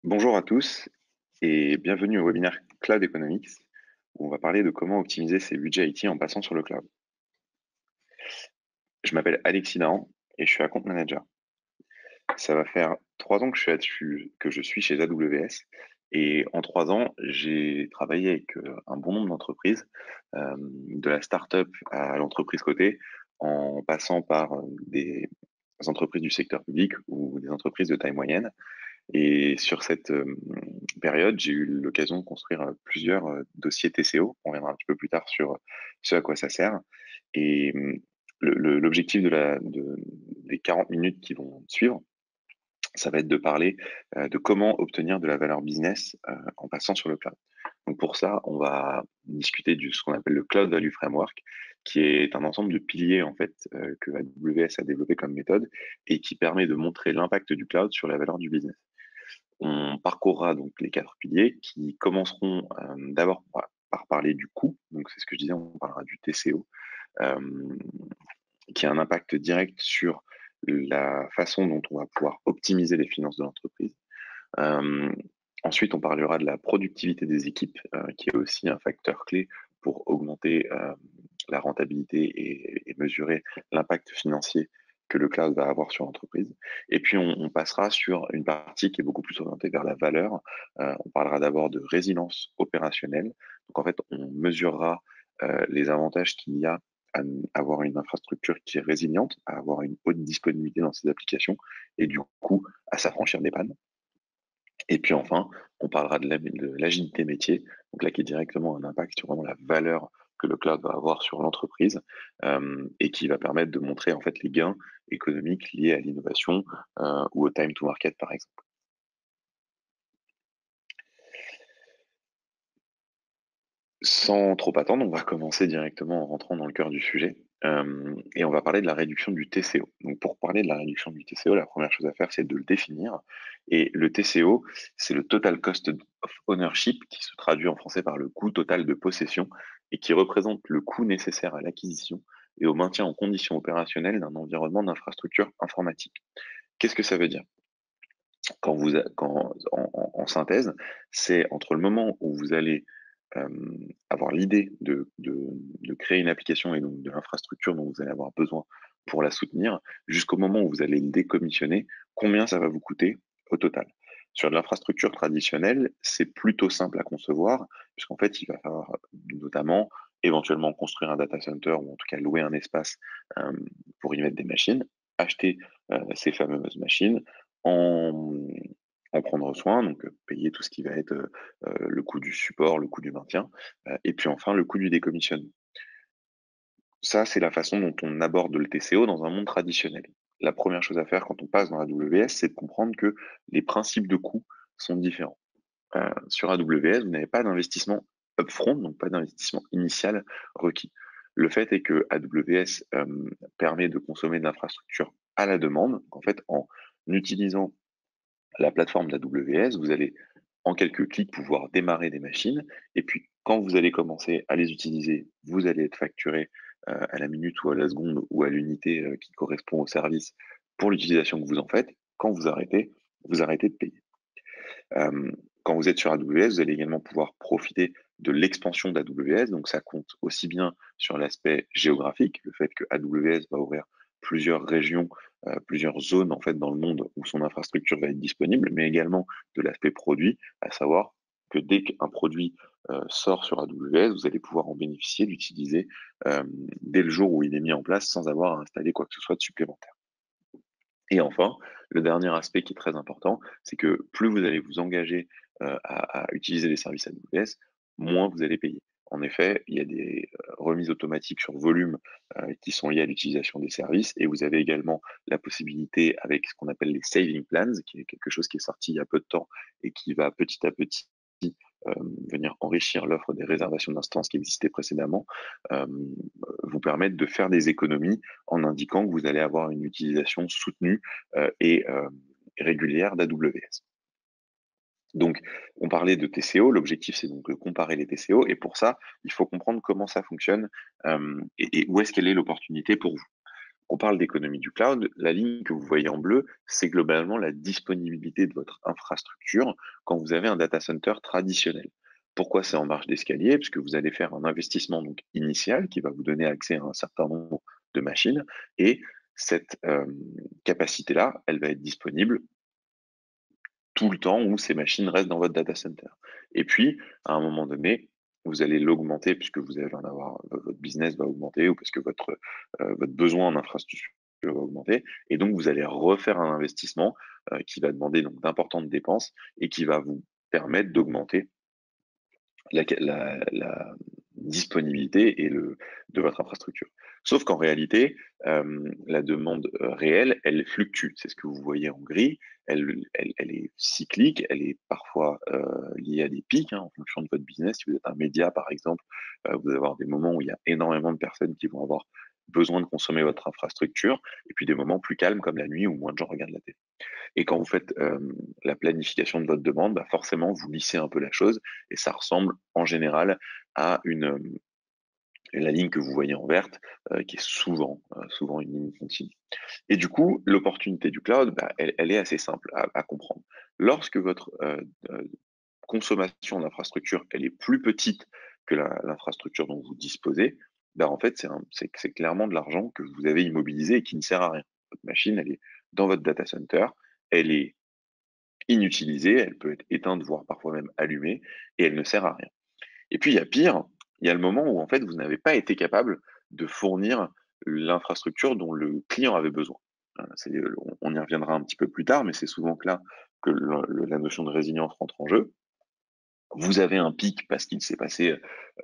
Bonjour à tous et bienvenue au webinaire Cloud Economics où on va parler de comment optimiser ses budgets IT en passant sur le cloud. Je m'appelle Alexis Dahan et je suis account manager. Ça va faire 3 ans que je suis chez AWS et en 3 ans, j'ai travaillé avec un bon nombre d'entreprises, de la start-up à l'entreprise cotée, en passant par des entreprises du secteur public ou des entreprises de taille moyenne. Et sur cette période, j'ai eu l'occasion de construire plusieurs dossiers TCO. On reviendra un petit peu plus tard sur ce à quoi ça sert. Et l'objectif des 40 minutes qui vont suivre, ça va être de parler de comment obtenir de la valeur business en passant sur le cloud. Donc pour ça, on va discuter de ce qu'on appelle le Cloud Value Framework, qui est un ensemble de piliers en fait que AWS a développé comme méthode et qui permet de montrer l'impact du cloud sur la valeur du business. On parcourra donc les 4 piliers qui commenceront d'abord par parler du coût. Donc c'est ce que je disais, on parlera du TCO, euh, qui a un impact direct sur la façon dont on va pouvoir optimiser les finances de l'entreprise. Euh, Ensuite, on parlera de la productivité des équipes, qui est aussi un facteur clé pour augmenter la rentabilité et mesurer l'impact financier que le cloud va avoir sur l'entreprise. Et puis, on passera sur une partie qui est beaucoup plus orientée vers la valeur. On parlera d'abord de résilience opérationnelle. Donc, en fait, on mesurera les avantages qu'il y a à avoir une infrastructure qui est résiliente, à avoir une haute disponibilité dans ses applications et du coup à s'affranchir des pannes. Et puis enfin, on parlera de l'agilité métier, donc là qui est directement un impact sur vraiment la valeur que le cloud va avoir sur l'entreprise et qui va permettre de montrer en fait les gains économiques liés à l'innovation ou au time to market par exemple. Sans trop attendre, on va commencer directement en rentrant dans le cœur du sujet. Et on va parler de la réduction du TCO. Donc pour parler de la réduction du TCO, la première chose à faire, c'est de le définir. Et le TCO, c'est le Total Cost of Ownership, qui se traduit en français par le coût total de possession, et qui représente le coût nécessaire à l'acquisition et au maintien en condition opérationnelle d'un environnement d'infrastructure informatique. Qu'est-ce que ça veut dire? En synthèse, c'est entre le moment où vous allez euh, avoir l'idée de créer une application et donc de l'infrastructure dont vous allez avoir besoin pour la soutenir, jusqu'au moment où vous allez le décommissionner, combien ça va vous coûter au total. Sur de l'infrastructure traditionnelle, c'est plutôt simple à concevoir, puisqu'en fait, il va falloir notamment éventuellement construire un data center ou en tout cas louer un espace euh, pour y mettre des machines, acheter ces fameuses machines, en, en prendre soin, donc payer tout ce qui va être le coût du support, le coût du maintien, et puis enfin le coût du décommissionnement. Ça, c'est la façon dont on aborde le TCO dans un monde traditionnel. La première chose à faire quand on passe dans AWS, c'est de comprendre que les principes de coût sont différents. Sur AWS, vous n'avez pas d'investissement upfront, donc pas d'investissement initial requis. Le fait est que AWS permet de consommer de l'infrastructure à la demande. En fait, en utilisant la plateforme d'AWS, vous allez en quelques clics pouvoir démarrer des machines. Et puis, quand vous allez commencer à les utiliser, vous allez être facturé à la minute ou à la seconde ou à l'unité qui correspond au service pour l'utilisation que vous en faites. Quand vous arrêtez de payer. Euh, Quand vous êtes sur AWS, vous allez également pouvoir profiter de l'expansion d'AWS. Donc, ça compte aussi bien sur l'aspect géographique, le fait que AWS va ouvrir plusieurs régions, plusieurs zones en fait dans le monde où son infrastructure va être disponible, mais également de l'aspect produit, à savoir que dès qu'un produit sort sur AWS, vous allez pouvoir en bénéficier, l'utiliser dès le jour où il est mis en place sans avoir à installer quoi que ce soit de supplémentaire. Et enfin, le dernier aspect qui est très important, c'est que plus vous allez vous engager à utiliser les services AWS, moins vous allez payer. En effet, il y a des remises automatiques sur volume qui sont liées à l'utilisation des services et vous avez également la possibilité avec ce qu'on appelle les saving plans, qui est quelque chose qui est sorti il y a peu de temps et qui va petit à petit euh, venir enrichir l'offre des réservations d'instances qui existaient précédemment, euh, vous permettre de faire des économies en indiquant que vous allez avoir une utilisation soutenue et régulière d'AWS. Donc, on parlait de TCO. L'objectif, c'est donc de comparer les TCO. Et pour ça, il faut comprendre comment ça fonctionne et où est-ce qu'elle est l'opportunité pour vous. On parle d'économie du cloud, la ligne que vous voyez en bleu, c'est globalement la disponibilité de votre infrastructure quand vous avez un data center traditionnel. Pourquoi c'est en marche d'escalier? Parce que vous allez faire un investissement donc initial qui va vous donner accès à un certain nombre de machines et cette capacité-là, elle va être disponible tout le temps où ces machines restent dans votre data center. Et puis, à un moment donné, vous allez l'augmenter puisque vous allez en avoir, votre business va augmenter ou parce que votre besoin en infrastructure va augmenter. Et donc, vous allez refaire un investissement qui va demander donc d'importantes dépenses et qui va vous permettre d'augmenter la disponibilité de votre infrastructure. Sauf qu'en réalité, la demande réelle, elle fluctue. C'est ce que vous voyez en gris. Elle est cyclique, elle est parfois liée à des pics en fonction de votre business. Si vous êtes un média, par exemple, vous allez avoir des moments où il y a énormément de personnes qui vont avoir besoin de consommer votre infrastructure, et puis des moments plus calmes comme la nuit où moins de gens regardent la télé. Et quand vous faites la planification de votre demande, bah forcément, vous lissez un peu la chose et ça ressemble en général à la ligne que vous voyez en verte, qui est souvent une ligne continue. Et du coup, l'opportunité du cloud, bah, elle est assez simple à comprendre. Lorsque votre consommation d'infrastructure, elle est plus petite que l'infrastructure dont vous disposez, bah, en fait, c'est clairement de l'argent que vous avez immobilisé et qui ne sert à rien. Votre machine, elle est dans votre data center, elle est inutilisée, elle peut être éteinte, voire parfois même allumée, et elle ne sert à rien. Et puis il y a pire, il y a le moment où en fait vous n'avez pas été capable de fournir l'infrastructure dont le client avait besoin. On y reviendra un petit peu plus tard, mais c'est souvent que là que la notion de résilience rentre en jeu. Vous avez un pic parce qu'il s'est passé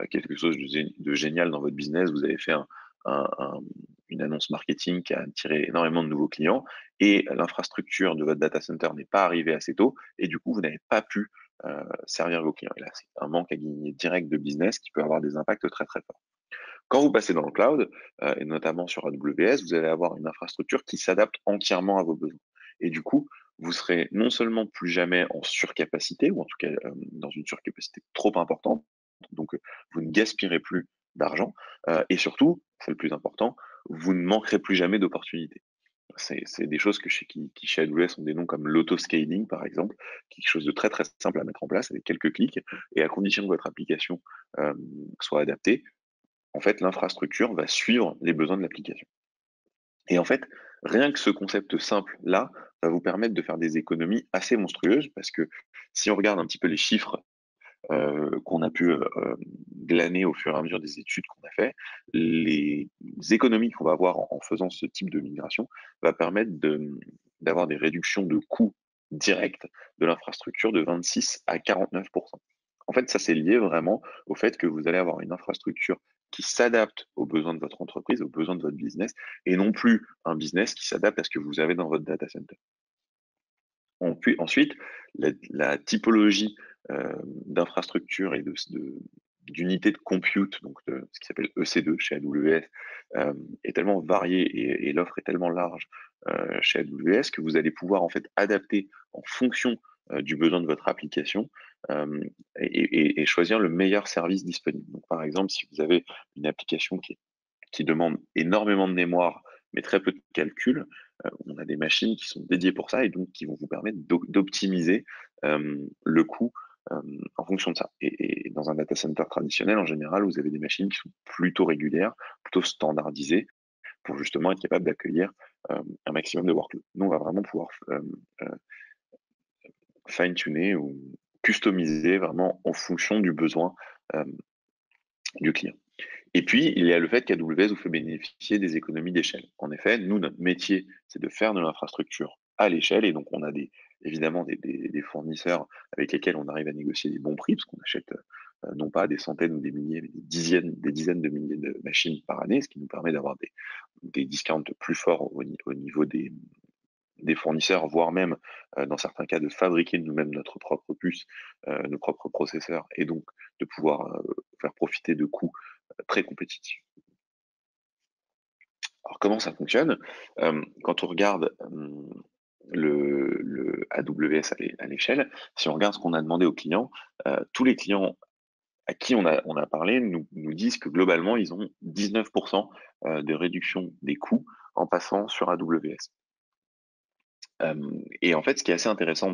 quelque chose de génial dans votre business, vous avez fait un- un- une annonce marketing qui a attiré énormément de nouveaux clients et l'infrastructure de votre data center n'est pas arrivée assez tôt et du coup, vous n'avez pas pu servir vos clients. Et là, c'est un manque à gagner direct de business qui peut avoir des impacts très très forts. Quand vous passez dans le cloud, et notamment sur AWS, vous allez avoir une infrastructure qui s'adapte entièrement à vos besoins. Et du coup, vous serez non seulement plus jamais en surcapacité, ou en tout cas dans une surcapacité trop importante, donc vous ne gaspillerez plus d'argent, et surtout, c'est le plus important, vous ne manquerez plus jamais d'opportunités. C'est des choses qui chez AWS ont des noms comme l'autoscaling, par exemple, quelque chose de très très simple à mettre en place avec quelques clics, et à condition que votre application soit adaptée, en fait, l'infrastructure va suivre les besoins de l'application. Et en fait, rien que ce concept simple-là va vous permettre de faire des économies assez monstrueuses parce que si on regarde un petit peu les chiffres qu'on a pu glaner au fur et à mesure des études qu'on a fait, les économies qu'on va avoir en faisant ce type de migration va permettre d'avoir des réductions de coûts directs de l'infrastructure de 26 à 49%. En fait, ça, c'est lié vraiment au fait que vous allez avoir une infrastructure qui s'adapte aux besoins de votre entreprise, aux besoins de votre business, et non plus un business qui s'adapte à ce que vous avez dans votre data center. Ensuite, la typologie d'infrastructure et d'unités de compute, donc ce qui s'appelle EC2 chez AWS, est tellement variée et l'offre est tellement large chez AWS que vous allez pouvoir en fait adapter en fonction du besoin de votre application euh, et choisir le meilleur service disponible. Donc, par exemple, si vous avez une application qui demande énormément de mémoire, mais très peu de calcul. On a des machines qui sont dédiées pour ça et donc qui vont vous permettre d'optimiser le coût euh, en fonction de ça. Et dans un data center traditionnel, en général, vous avez des machines qui sont plutôt régulières, plutôt standardisées, pour justement être capable d'accueillir un maximum de workload. Nous, on va vraiment pouvoir euh, fine-tuner ou customiser vraiment en fonction du besoin euh, du client. Et puis, il y a le fait qu'AWS vous fait bénéficier des économies d'échelle. En effet, nous, notre métier, c'est de faire de l'infrastructure à l'échelle. Et donc, on a évidemment des fournisseurs avec lesquels on arrive à négocier des bons prix, parce qu'on achète non pas des centaines ou des milliers, mais des dizaines de milliers de machines par année, ce qui nous permet d'avoir des discounts plus forts au niveau des fournisseurs, voire même, dans certains cas, de fabriquer nous-mêmes notre propre puce, nos propres processeurs, et donc de pouvoir faire profiter de coûts très compétitifs. Alors comment ça fonctionne? Quand on regarde le AWS à l'échelle, si on regarde ce qu'on a demandé aux clients, tous les clients à qui on a parlé nous disent que globalement, ils ont 19% de réduction des coûts en passant sur AWS. Et en fait, ce qui est assez intéressant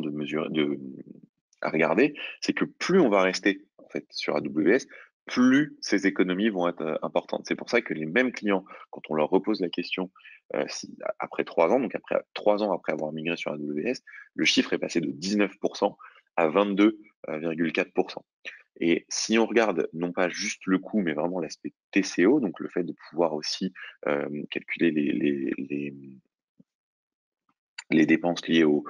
à regarder, c'est que plus on va rester en fait sur AWS, plus ces économies vont être importantes. C'est pour ça que les mêmes clients, quand on leur repose la question, après 3 ans, donc après 3 ans après avoir migré sur AWS, le chiffre est passé de 19% à 22,4%. Et si on regarde non pas juste le coût, mais vraiment l'aspect TCO, donc le fait de pouvoir aussi calculer les dépenses liées au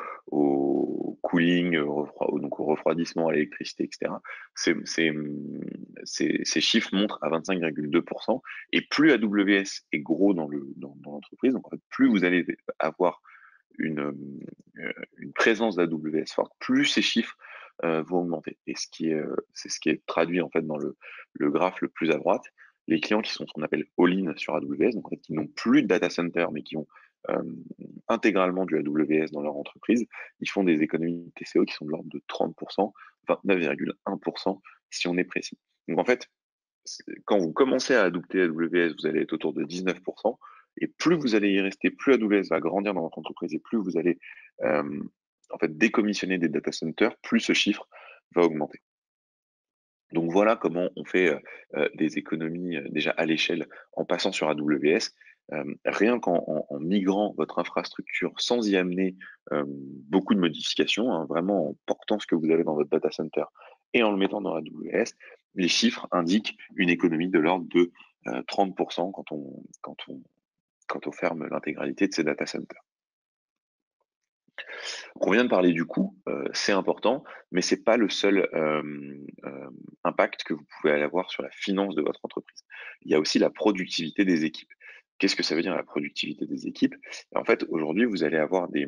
cooling, donc au refroidissement, à l'électricité, etc. Ces chiffres montrent à 25,2%. Et plus AWS est gros dans l'entreprise, donc en fait, plus vous allez avoir une présence d'AWS forte, plus ces chiffres vont augmenter. Et c'est ce qui est traduit en fait dans le graphe le plus à droite. Les clients qui sont ce qu'on appelle all-in sur AWS, donc en fait, qui n'ont plus de data center, mais qui ont euh, intégralement du AWS dans leur entreprise, ils font des économies de TCO qui sont de l'ordre de 30%, 29,1% si on est précis. Donc en fait, quand vous commencez à adopter AWS, vous allez être autour de 19%, et plus vous allez y rester, plus AWS va grandir dans votre entreprise, et plus vous allez euh, en fait décommissionner des data centers, plus ce chiffre va augmenter. Donc voilà comment on fait des économies déjà à l'échelle en passant sur AWS. Rien qu'en migrant votre infrastructure sans y amener beaucoup de modifications, hein, vraiment en portant ce que vous avez dans votre data center et en le mettant dans AWS, les chiffres indiquent une économie de l'ordre de 30% quand on ferme l'intégralité de ces data centers. On vient de parler du coût, c'est important, mais c'est pas le seul impact que vous pouvez avoir sur la finance de votre entreprise. Il y a aussi la productivité des équipes. Qu'est-ce que ça veut dire la productivité des équipes? En fait, aujourd'hui, vous allez avoir des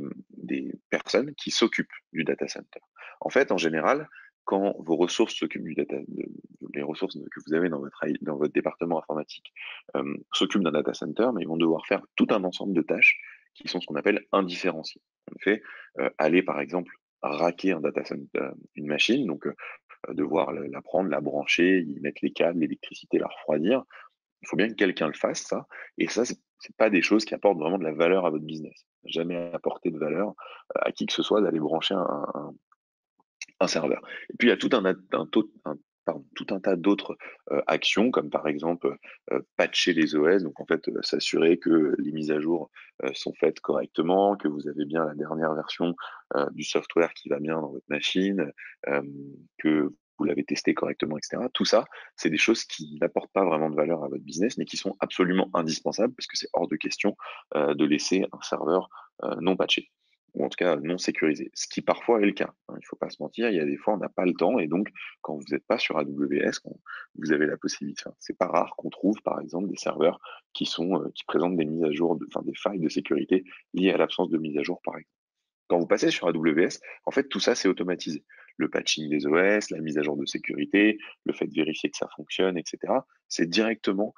personnes qui s'occupent du data center. En fait, en général, quand vos ressources s'occupent les ressources que vous avez dans votre département informatique s'occupent d'un data center, mais ils vont devoir faire tout un ensemble de tâches qui sont ce qu'on appelle indifférenciées. En fait, aller par exemple racker un data center, une machine, donc devoir la prendre, la brancher, y mettre les câbles, l'électricité, la refroidir. Il faut bien que quelqu'un le fasse, ça. Et ça, c'est pas des choses qui apportent vraiment de la valeur à votre business. Jamais apporter de valeur à qui que ce soit d'aller brancher un serveur. Et puis il y a tout un tas d'autres actions, comme par exemple patcher les OS, donc en fait s'assurer que les mises à jour sont faites correctement, que vous avez bien la dernière version du software qui va bien dans votre machine, euh, que vous l'avez testé correctement, etc. Tout ça, c'est des choses qui n'apportent pas vraiment de valeur à votre business, mais qui sont absolument indispensables, parce que c'est hors de question de laisser un serveur non patché ou en tout cas non sécurisé, ce qui parfois est le cas, hein, il ne faut pas se mentir, il y a des fois on n'a pas le temps et donc quand vous n'êtes pas sur AWS, quand vous avez la possibilité, enfin, c'est pas rare qu'on trouve par exemple des serveurs qui présentent des mises à jour, enfin des failles de sécurité liées à l'absence de mise à jour par exemple. Quand vous passez sur AWS, en fait tout ça c'est automatisé. Le patching des OS, la mise à jour de sécurité, le fait de vérifier que ça fonctionne, etc. C'est directement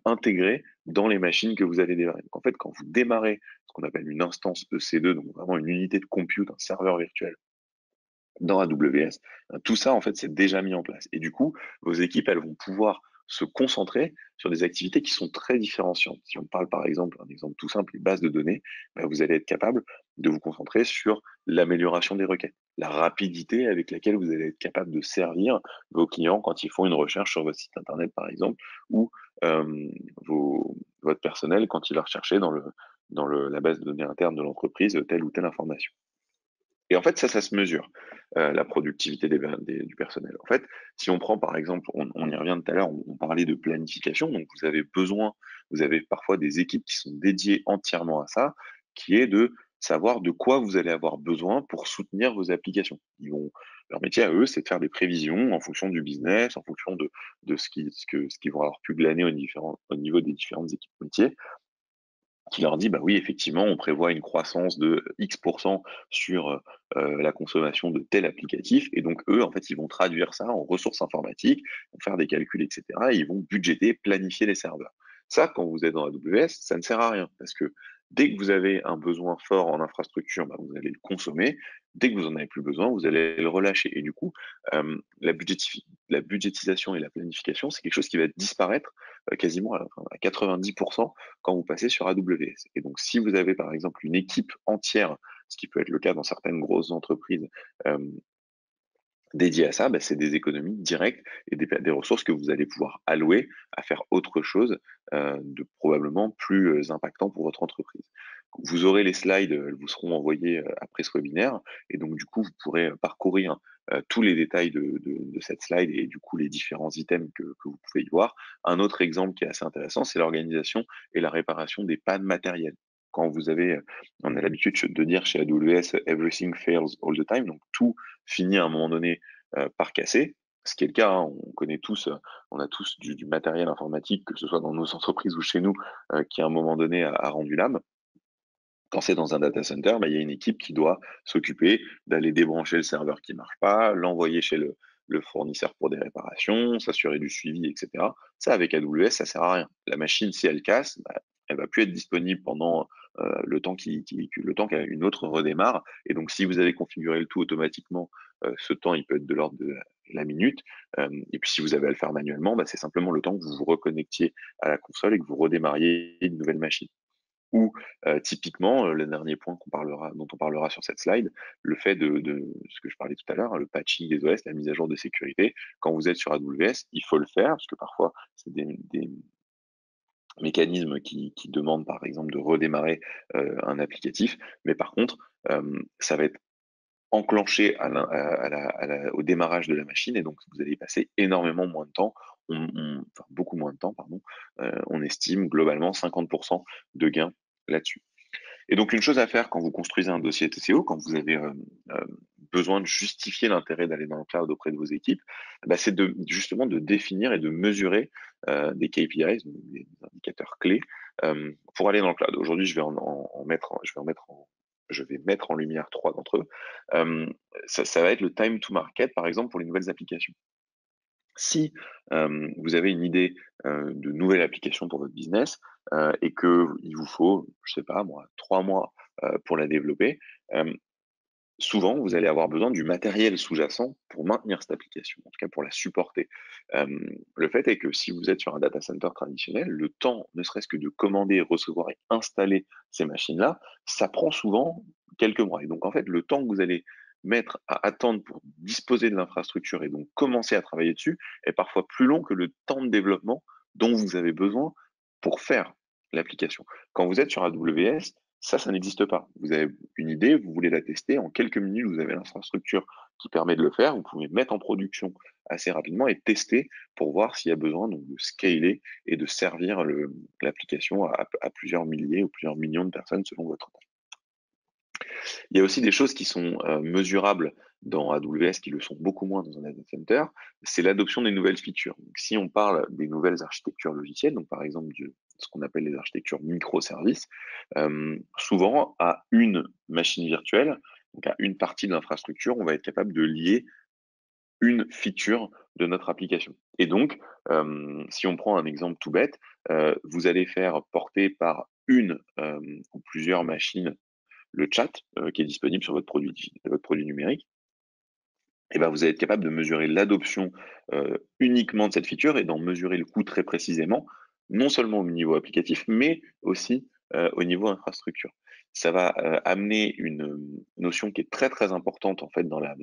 intégré dans les machines que vous allez démarrer. Donc en fait, quand vous démarrez ce qu'on appelle une instance EC2, donc vraiment une unité de compute, un serveur virtuel dans AWS, tout ça, en fait, c'est déjà mis en place. Et du coup, vos équipes, elles vont pouvoir se concentrer sur des activités qui sont très différenciantes. Si on parle, par exemple, un exemple tout simple, les bases de données, ben, vous allez être capable de vous concentrer sur l'amélioration des requêtes, la rapidité avec laquelle vous allez être capable de servir vos clients quand ils font une recherche sur votre site Internet, par exemple, ou votre personnel quand il va rechercher la base de données interne de l'entreprise telle ou telle information. Et en fait, ça se mesure, la productivité du personnel. En fait, si on prend par exemple, on y revient tout à l'heure, on parlait de planification, donc vous avez parfois des équipes qui sont dédiées entièrement à ça, qui est de savoir de quoi vous allez avoir besoin pour soutenir vos applications. Leur métier à eux, c'est de faire des prévisions en fonction du business, en fonction de ce qu'ils vont avoir pu glaner au niveau des différentes équipes métiers, qui leur dit, bah oui, effectivement, on prévoit une croissance de X% sur la consommation de tel applicatif. Et donc, eux, en fait, ils vont traduire ça en ressources informatiques, vont faire des calculs, etc. Et ils vont budgéter, planifier les serveurs. Ça, quand vous êtes dans AWS, ça ne sert à rien parce que dès que vous avez un besoin fort en infrastructure, bah, vous allez le consommer. Dès que vous en avez plus besoin, vous allez le relâcher. Et du coup, la budgétisation et la planification, c'est quelque chose qui va disparaître quasiment à 90% quand vous passez sur AWS. Et donc, si vous avez par exemple une équipe entière, ce qui peut être le cas dans certaines grosses entreprises, euh, dédiées à ça, bah, c'est des économies directes et des ressources que vous allez pouvoir allouer à faire autre chose de probablement plus impactant pour votre entreprise. Vous aurez les slides, elles vous seront envoyées après ce webinaire, et donc du coup, vous pourrez parcourir tous les détails de cette slide et du coup les différents items que vous pouvez y voir. Un autre exemple qui est assez intéressant, c'est l'organisation et la réparation des pannes matérielles. Quand vous avez, on a l'habitude de dire chez AWS, everything fails all the time, donc tout finit à un moment donné par casser, ce qui est le cas, hein. On connaît tous, on a tous du matériel informatique, que ce soit dans nos entreprises ou chez nous, qui à un moment donné a rendu l'âme. Quand c'est dans un data center, bah, il y a une équipe qui doit s'occuper d'aller débrancher le serveur qui marche pas, l'envoyer chez le fournisseur pour des réparations, s'assurer du suivi, etc. Ça, avec AWS, ça sert à rien. La machine, si elle casse, bah, elle va plus être disponible pendant le temps qu'une autre redémarre. Et donc, si vous avez configuré le tout automatiquement, ce temps, il peut être de l'ordre de la minute. Et puis, si vous avez à le faire manuellement, bah, c'est simplement le temps que vous vous reconnectiez à la console et que vous redémarriez une nouvelle machine. Ou typiquement, le dernier point dont on parlera sur cette slide, le fait de ce que je parlais tout à l'heure, hein, le patching des OS, la mise à jour de sécurité. Quand vous êtes sur AWS, il faut le faire parce que parfois c'est des mécanismes qui demandent par exemple de redémarrer un applicatif, mais par contre, ça va être enclenché au démarrage de la machine et donc vous allez y passer énormément moins de temps, enfin beaucoup moins de temps, pardon. On estime globalement 50% de gains là-dessus. Et donc, une chose à faire quand vous construisez un dossier TCO, quand vous avez euh, besoin de justifier l'intérêt d'aller dans le cloud auprès de vos équipes, bah, c'est justement de définir et de mesurer des KPIs, donc des indicateurs clés, pour aller dans le cloud. Aujourd'hui, je vais mettre en lumière trois d'entre eux. Euh, ça va être le time to market, par exemple, pour les nouvelles applications. Si vous avez une idée de nouvelle application pour votre business et que il vous faut, je sais pas moi, 3 mois pour la développer, euh, souvent vous allez avoir besoin du matériel sous-jacent pour maintenir cette application, en tout cas pour la supporter. Euh, le fait est que si vous êtes sur un data center traditionnel, le temps, ne serait-ce que de commander, recevoir et installer ces machines-là, ça prend souvent quelques mois. Et donc en fait, le temps que vous allez mettre à attendre pour disposer de l'infrastructure et donc commencer à travailler dessus est parfois plus long que le temps de développement dont vous avez besoin pour faire l'application. Quand vous êtes sur AWS, ça n'existe pas. Vous avez une idée, vous voulez la tester, en quelques minutes, vous avez l'infrastructure qui permet de le faire, vous pouvez mettre en production assez rapidement et tester pour voir s'il y a besoin donc, de scaler et de servir l'application à plusieurs milliers ou plusieurs millions de personnes selon votre temps. Il y a aussi des choses qui sont mesurables dans AWS qui le sont beaucoup moins dans un data center, c'est l'adoption des nouvelles features. Donc, si on parle des nouvelles architectures logicielles, donc par exemple ce qu'on appelle les architectures microservices, souvent à une machine virtuelle, donc à une partie de l'infrastructure, on va être capable de lier une feature de notre application. Et donc, si on prend un exemple tout bête, vous allez faire porter par une ou plusieurs machines le chat qui est disponible sur votre produit numérique, et ben vous allez être capable de mesurer l'adoption uniquement de cette feature et d'en mesurer le coût très précisément, non seulement au niveau applicatif, mais aussi au niveau infrastructure. Ça va amener une notion qui est très très importante en fait dans la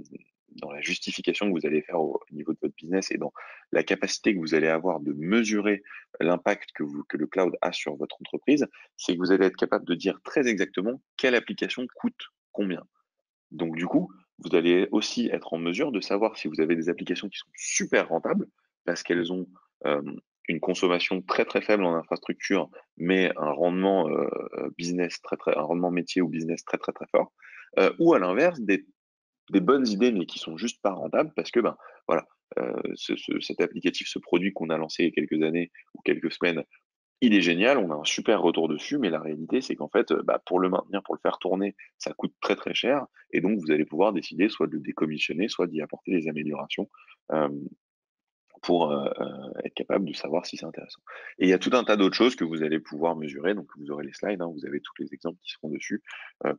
justification que vous allez faire au niveau de votre business et dans la capacité que vous allez avoir de mesurer l'impact que le cloud a sur votre entreprise, c'est que vous allez être capable de dire très exactement quelle application coûte combien. Donc du coup, vous allez aussi être en mesure de savoir si vous avez des applications qui sont super rentables parce qu'elles ont euh, une consommation très très faible en infrastructure, mais un rendement un rendement métier ou business très très très fort, ou à l'inverse des bonnes idées mais qui sont juste pas rentables parce que ben voilà, cet applicatif, ce produit qu'on a lancé il y a quelques années ou quelques semaines, il est génial, on a un super retour dessus, mais la réalité, c'est qu'en fait, bah, pour le maintenir, pour le faire tourner, ça coûte très très cher, et donc vous allez pouvoir décider soit de le décommissionner, soit d'y apporter des améliorations euh, pour être capable de savoir si c'est intéressant. Et il y a tout un tas d'autres choses que vous allez pouvoir mesurer, donc vous aurez les slides, hein, vous avez tous les exemples qui seront dessus,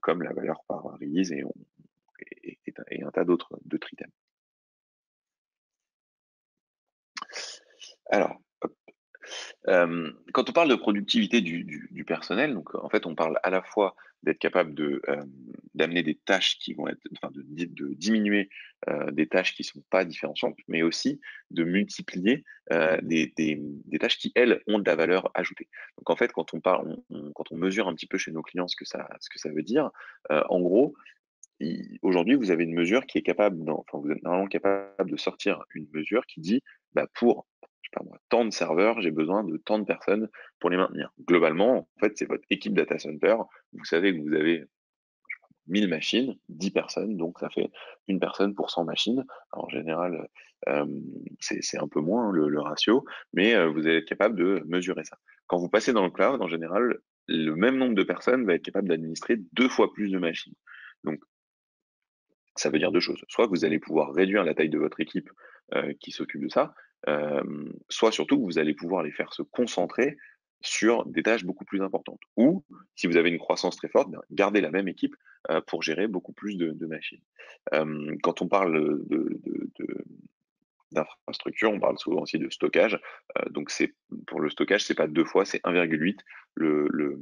comme la valeur par release et un tas d'autres items. Alors, Quand on parle de productivité du personnel, donc en fait, on parle à la fois d'être capable d'amener des tâches qui vont être enfin de diminuer, des tâches qui sont pas différenciantes, mais aussi de multiplier, des tâches qui, elles, ont de la valeur ajoutée. Donc en fait, quand on parle quand on mesure un petit peu chez nos clients ce que ça veut dire, en gros, aujourd'hui, vous avez une mesure qui est capable, enfin, vous êtes normalement capable de sortir une mesure qui dit, bah, pour, je sais pas moi, tant de serveurs, j'ai besoin de tant de personnes pour les maintenir. Globalement, en fait, c'est votre équipe data center. Vous savez que vous avez 1000 machines, 10 personnes, donc ça fait une personne pour 100 machines. Alors, en général, c'est un peu moins le ratio, mais vous allez être capable de mesurer ça. Quand vous passez dans le cloud, en général, le même nombre de personnes va être capable d'administrer 2 fois plus de machines. Donc, ça veut dire 2 choses. Soit que vous allez pouvoir réduire la taille de votre équipe, qui s'occupe de ça, soit surtout que vous allez pouvoir les faire se concentrer sur des tâches beaucoup plus importantes. Ou si vous avez une croissance très forte, ben, garder la même équipe, pour gérer beaucoup plus de machines. Quand on parle, d'infrastructure, on parle souvent aussi de stockage. Donc c'est pour le stockage, c'est pas 2 fois, c'est 1,8 le le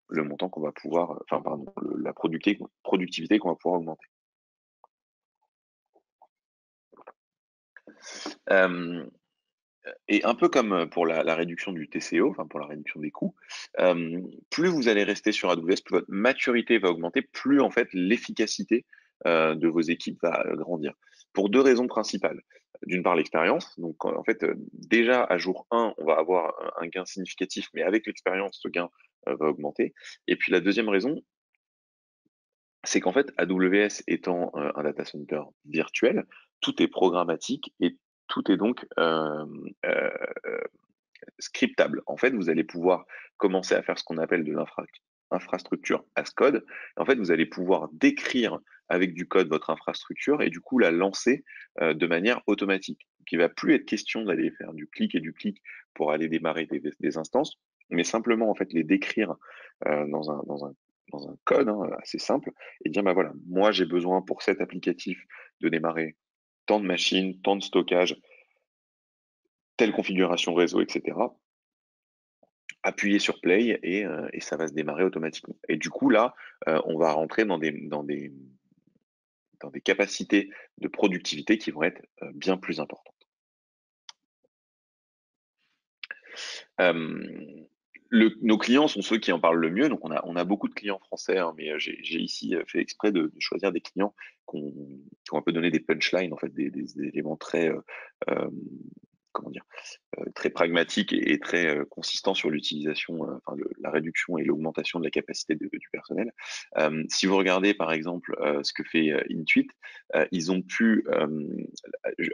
le montant qu'on va pouvoir, enfin pardon, la productivité qu'on va pouvoir augmenter. Hem Et un peu comme, pour la réduction du TCO, enfin pour la réduction des coûts, plus vous allez rester sur AWS, plus votre maturité va augmenter, plus en fait l'efficacité, de vos équipes va, grandir. Pour 2 raisons principales. D'une part l'expérience, donc en fait, déjà à jour 1, on va avoir un gain significatif, mais avec l'expérience, ce gain, va augmenter. Et puis la deuxième raison, c'est qu'en fait AWS étant, un data center virtuel, tout est programmatique et tout est donc, scriptable. En fait, vous allez pouvoir commencer à faire ce qu'on appelle de l'infrastructure as code. En fait, vous allez pouvoir décrire avec du code votre infrastructure et du coup la lancer de manière automatique. Donc, il ne va plus être question d'aller faire du clic et du clic pour aller démarrer des instances, mais simplement en fait les décrire dans un code assez simple et dire bah voilà, moi j'ai besoin pour cet applicatif de démarrer tant de machines, tant de stockage, telle configuration réseau, etc. Appuyer sur play et ça va se démarrer automatiquement. Et du coup là, on va rentrer dans des capacités de productivité qui vont être, bien plus importantes. Hem, nos clients sont ceux qui en parlent le mieux, donc on a beaucoup de clients français, hein, mais j'ai ici, fait exprès de choisir des clients qui ont un peu donné des punchlines, en fait, des éléments très, hem, comment dire? Très pragmatique et très, consistant sur l'utilisation, enfin la réduction et l'augmentation de la capacité du personnel. Si vous regardez par exemple, ce que fait, Intuit, ils ont pu,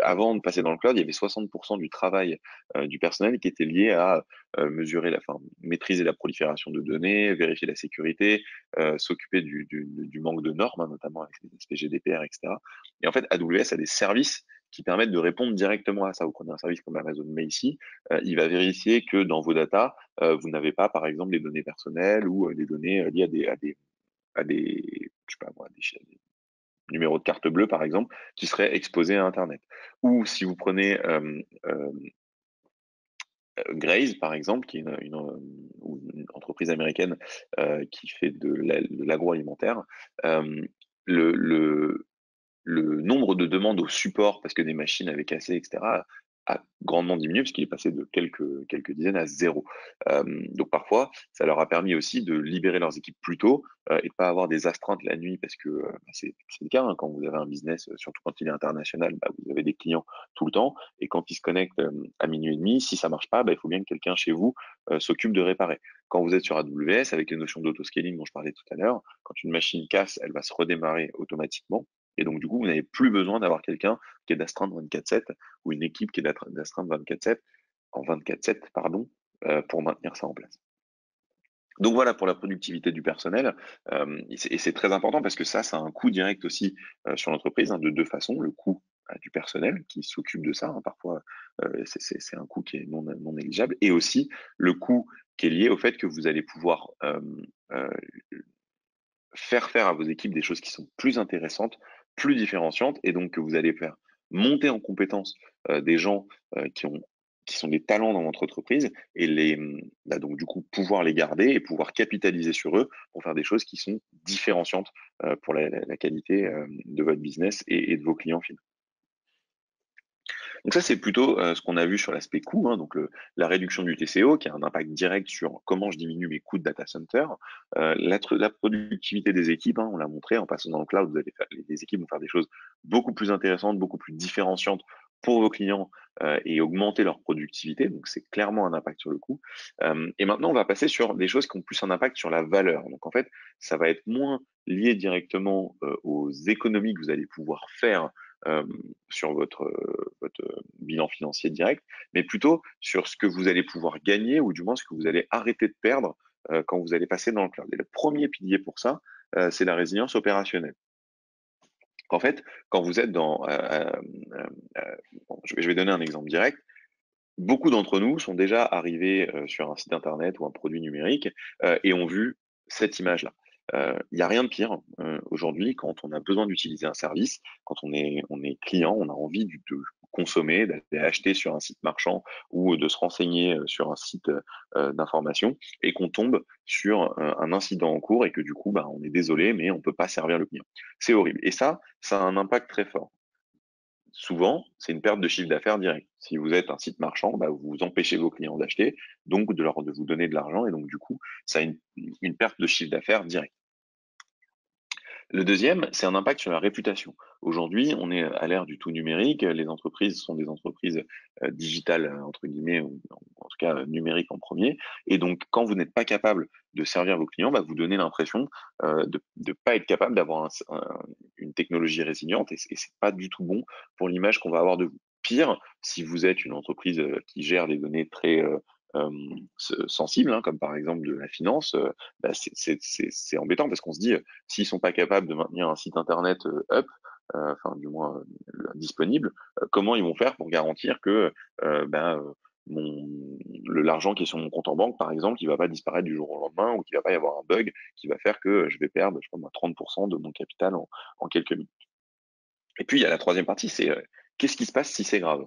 avant de passer dans le cloud, il y avait 60 du travail, du personnel qui était lié à, mesurer maîtriser la prolifération de données, vérifier la sécurité, s'occuper du manque de normes, hein, notamment avec les aspects GDPR et cetera. Et en fait, AWS a des services qui permettent de répondre directement à ça. Vous prenez un service comme Amazon Macy, il va vérifier que dans vos datas, vous n'avez pas, par exemple, des données personnelles ou des données liées à des, je sais pas moi, des numéros de carte bleue, par exemple, qui seraient exposés à Internet. Ou si vous prenez Graze, par exemple, qui est une entreprise américaine qui fait de l'agroalimentaire, euh, le, le, le nombre de demandes au support parce que des machines avaient cassé, etc., a grandement diminué puisqu'il est passé de quelques dizaines à zéro. Donc parfois, ça leur a permis aussi de libérer leurs équipes plus tôt et de pas avoir des astreintes la nuit parce que c'est le cas hein, quand vous avez un business, surtout quand il est international, bah, vous avez des clients tout le temps et quand ils se connectent à minuit et demi, si ça marche pas, bah, il faut bien que quelqu'un chez vous s'occupe de réparer. Quand vous êtes sur AWS, avec les notions d'autoscaling dont je parlais tout à l'heure, quand une machine casse, elle va se redémarrer automatiquement et donc, du coup, vous n'avez plus besoin d'avoir quelqu'un qui est d'astreinte 24/7 ou une équipe qui est d'astreinte 24/7, en 24/7, pardon, pour maintenir ça en place. Donc voilà pour la productivité du personnel. Et c'est très important parce que ça a un coût direct aussi sur l'entreprise hein, de deux façons. Le coût du personnel qui s'occupe de ça, hein, parfois c'est un coût qui est non négligeable, et aussi le coût qui est lié au fait que vous allez pouvoir euh, faire faire à vos équipes des choses qui sont plus intéressantes, plus différenciantes, et donc que vous allez faire monter en compétences des gens qui qui sont des talents dans votre entreprise et donc du coup pouvoir les garder et pouvoir capitaliser sur eux pour faire des choses qui sont différenciantes pour la qualité de votre business et de vos clients finaux. Donc ça, c'est plutôt ce qu'on a vu sur l'aspect coût, hein, donc la réduction du TCO, qui a un impact direct sur comment je diminue mes coûts de data center. La productivité des équipes, hein, on l'a montré, en passant dans le cloud, les équipes vont faire des choses beaucoup plus intéressantes, beaucoup plus différenciantes pour vos clients et augmenter leur productivité. Donc c'est clairement un impact sur le coût. Et maintenant, on va passer sur des choses qui ont plus un impact sur la valeur. Donc en fait, ça va être moins lié directement aux économies que vous allez pouvoir faire euh, sur votre bilan financier direct, mais plutôt sur ce que vous allez pouvoir gagner ou du moins ce que vous allez arrêter de perdre quand vous allez passer dans le cloud. Et le premier pilier pour ça, c'est la résilience opérationnelle. En fait, quand vous êtes bon, je vais donner un exemple direct. Beaucoup d'entre nous sont déjà arrivés sur un site internet ou un produit numérique et ont vu cette image-là. Il n'y a rien de pire aujourd'hui quand on a besoin d'utiliser un service, quand on est client, on a envie de consommer, d'aller acheter sur un site marchand ou de se renseigner sur un site d'information et qu'on tombe sur un incident en cours et que du coup, bah, on est désolé, mais on peut pas servir le client. C'est horrible. Et ça a un impact très fort. Souvent, c'est une perte de chiffre d'affaires direct. Si vous êtes un site marchand, bah, vous empêchez vos clients d'acheter, donc de vous donner de l'argent, et donc du coup, ça a une perte de chiffre d'affaires direct. Le deuxième, c'est un impact sur la réputation. Aujourd'hui, on est à l'ère du tout numérique. Les entreprises sont des entreprises digitales, entre guillemets, ou en tout cas numériques en premier. Et donc, quand vous n'êtes pas capable de servir vos clients, bah, vous donnez l'impression de ne pas être capable d'avoir une technologie résiliente. Et c'est pas du tout bon pour l'image qu'on va avoir de vous. Pire, si vous êtes une entreprise qui gère des données très euh, sensibles, hein, comme par exemple de la finance, bah, c'est embêtant parce qu'on se dit s'ils sont pas capables de maintenir un site internet up, enfin du moins disponible, comment ils vont faire pour garantir que ben, mon l'argent qui est sur mon compte en banque, par exemple, qui va pas disparaître du jour au lendemain ou qu'il va pas y avoir un bug qui va faire que je vais perdre, je sais pas, moi, 30% de mon capital en quelques minutes. Et puis il y a la troisième partie, c'est qu'est-ce qui se passe si c'est grave?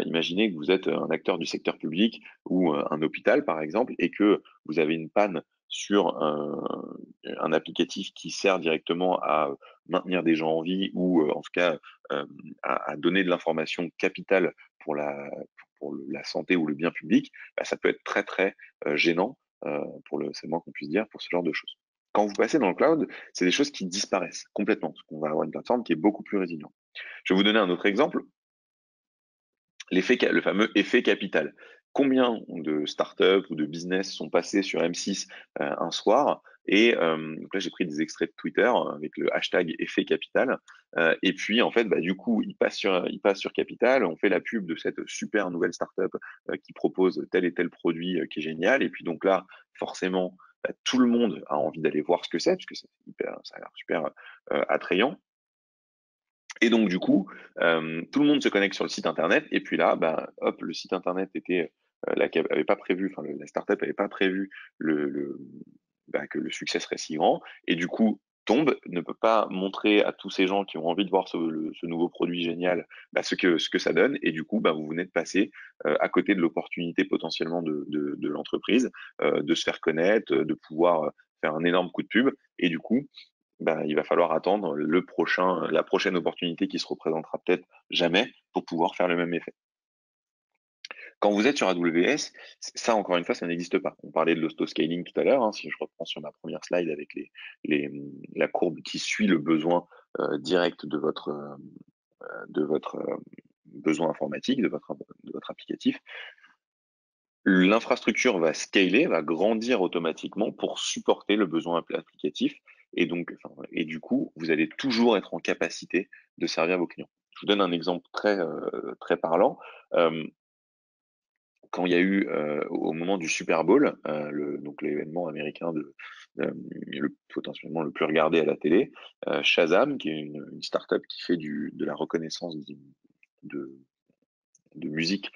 Imaginez que vous êtes un acteur du secteur public ou un hôpital, par exemple, et que vous avez une panne sur un applicatif qui sert directement à maintenir des gens en vie ou en tout cas euh, à donner de l'information capitale pour la santé ou le bien public, bah, ça peut être très très gênant c'est le moins qu'on puisse dire pour ce genre de choses. Quand vous passez dans le cloud, c'est des choses qui disparaissent complètement, parce qu'on va avoir une plateforme qui est beaucoup plus résiliente. Je vais vous donner un autre exemple, le fameux effet capital. Combien de startups ou de business sont passés sur M6 un soir et donc là j'ai pris des extraits de Twitter avec le hashtag effet capital et puis en fait bah, du coup ils passent sur Capital, on fait la pub de cette super nouvelle startup qui propose tel et tel produit qui est génial et puis donc là forcément bah, tout le monde a envie d'aller voir ce que c'est parce que ça a l'air super attrayant. Et donc, du coup, tout le monde se connecte sur le site internet. Et puis là, bah, hop, le site internet avait pas prévu, enfin, la startup avait pas prévu que le succès serait si grand. Et du coup, tombe, ne peut pas montrer à tous ces gens qui ont envie de voir ce nouveau produit génial, bah, ce que ça donne. Et du coup, bah, vous venez de passer à côté de l'opportunité potentiellement de l'entreprise, de se faire connaître, de pouvoir faire un énorme coup de pub. Et du coup, ben, il va falloir attendre la prochaine opportunité qui se représentera peut-être jamais pour pouvoir faire le même effet. Quand vous êtes sur AWS, ça encore une fois, ça n'existe pas. On parlait de l'autoscaling tout à l'heure, hein, si je reprends sur ma première slide avec les, la courbe qui suit le besoin direct de votre besoin informatique, de votre applicatif. L'infrastructure va scaler, va grandir automatiquement pour supporter le besoin applicatif. Et donc, enfin, et du coup, vous allez toujours être en capacité de servir vos clients. Je vous donne un exemple très parlant. Euh, Quand il y a eu, au moment du Super Bowl, donc l'événement américain potentiellement le plus regardé à la télé, Shazam, qui est une startup qui fait de la reconnaissance de, de musique